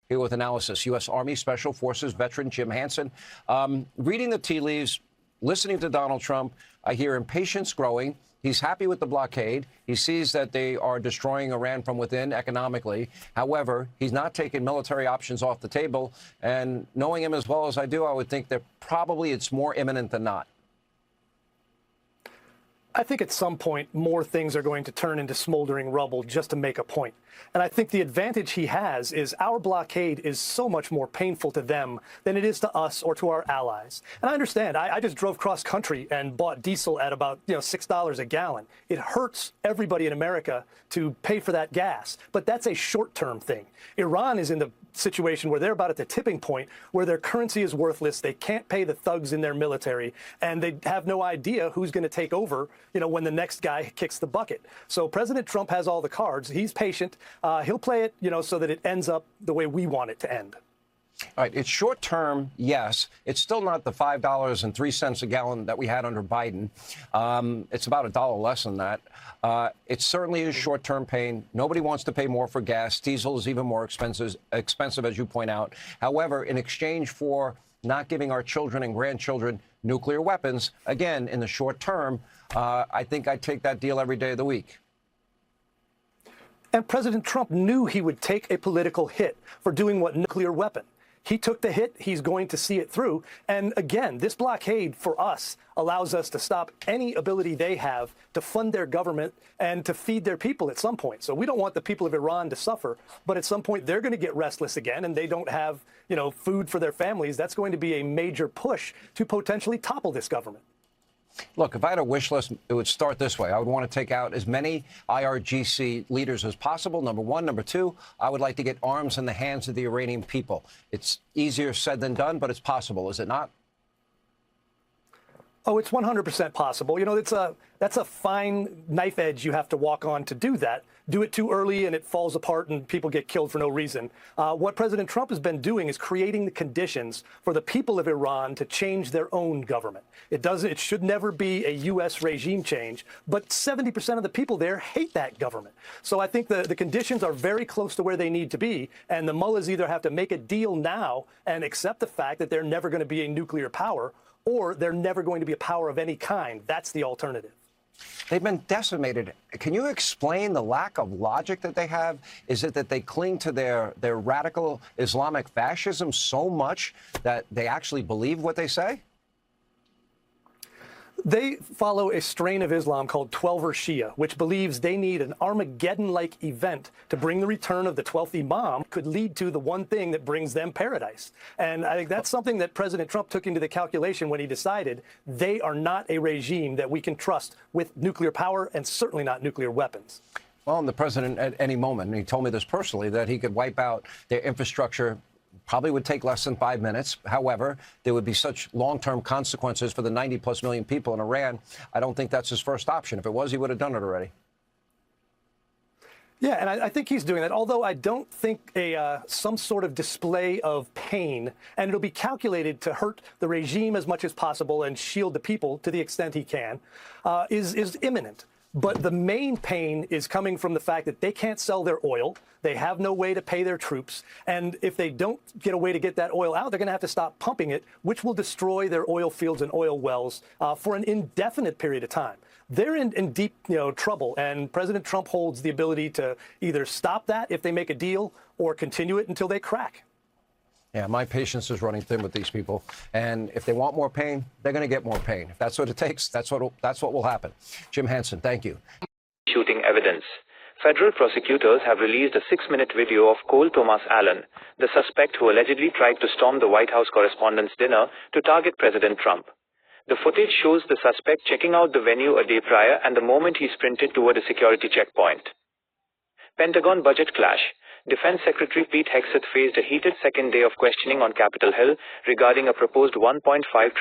Here with analysis, U.S. Army Special Forces veteran Jim Hansen. Reading the tea leaves, listening to Donald Trump, I hear impatience growing. He's happy with the blockade. He sees that they are destroying Iran from within economically. However, he's not taking military options off the table. And knowing him as well as I do, I would think that probably it's more imminent than not. I think at some point more things are going to turn into smoldering rubble just to make a point. And I think the advantage he has is our blockade is so much more painful to them than it is to us or to our allies. And I understand. I just drove cross country and bought diesel at about $6 a gallon. It hurts everybody in America to pay for that gas. But that's a short-term thing. Iran is in the situation where they're about at the tipping point where their currency is worthless. They can't pay the thugs in their military, and they have no idea who's going to take over, when the next guy kicks the bucket. So President Trump has all the cards. He's patient. He'll play it, so that it ends up the way we want it to end. All right. It's short term, yes. It's still not the $5.03 a gallon that we had under Biden. It's about $1 less than that. It certainly is short term pain. Nobody wants to pay more for gas. Diesel is even more expensive, as you point out. However, in exchange for not giving our children and grandchildren nuclear weapons, again, in the short term, I think I'd take that deal every day of the week. And President Trump knew he would take a political hit for doing what nuclear weapon. He took the hit. He's going to see it through. And again, this blockade for us allows us to stop any ability they have to fund their government and to feed their people at some point. So we don't want the people of Iran to suffer. But at some point, they're going to get restless again and they don't have, food for their families. That's going to be a major push to potentially topple this government. Look, if I had a wish list, it would start this way. I would want to take out as many IRGC leaders as possible, number one. Number two, I would like to get arms in the hands of the Iranian people. It's easier said than done, but it's possible, is it not? Oh, it's 100% possible. That's a fine knife edge you have to walk on to do that. Do it too early and it falls apart and people get killed for no reason. What President Trump has been doing is creating the conditions for the people of Iran to change their own government. It should never be a U.S. regime change, but 70% of the people there hate that government. So I think the conditions are very close to where they need to be, and the mullahs either have to make a deal now and accept the fact that they're never going to be a nuclear power, or they're never going to be a power of any kind. That's the alternative. They've been decimated. Can you explain the lack of logic that they have? Is it that they cling to their radical Islamic fascism so much that they actually believe what they say? They follow a strain of Islam called Twelver Shia, which believes they need an Armageddon-like event to bring the return of the 12th Imam could lead to the one thing that brings them paradise. And I think that's something that President Trump took into the calculation when he decided they are not a regime that we can trust with nuclear power and certainly not nuclear weapons. Well, and the president at any moment, and he told me this personally, that he could wipe out their infrastructure. Probably would take less than 5 minutes. However, there would be such long-term consequences for the 90-plus million people in Iran. I don't think that's his first option. If it was, he would have done it already. Yeah, and I think he's doing that, although I don't think some sort of display of pain, and it'll be calculated to hurt the regime as much as possible and shield the people to the extent he can, is imminent. But the main pain is coming from the fact that they can't sell their oil. They have no way to pay their troops. And if they don't get a way to get that oil out, they're going to have to stop pumping it, which will destroy their oil fields and oil wells for an indefinite period of time. They're in deep trouble. And President Trump holds the ability to either stop that if they make a deal or continue it until they crack. Yeah, my patience is running thin with these people. And if they want more pain, they're going to get more pain. If that's what it takes, that's what will happen. Jim Hansen, thank you. Shooting evidence. Federal prosecutors have released a 6-minute video of Cole Thomas Allen, the suspect who allegedly tried to storm the White House Correspondents' Dinner to target President Trump. The footage shows the suspect checking out the venue a day prior and the moment he sprinted toward a security checkpoint. Pentagon budget clash. Defense Secretary Pete Hegseth faced a heated second day of questioning on Capitol Hill regarding a proposed $1.5 trillion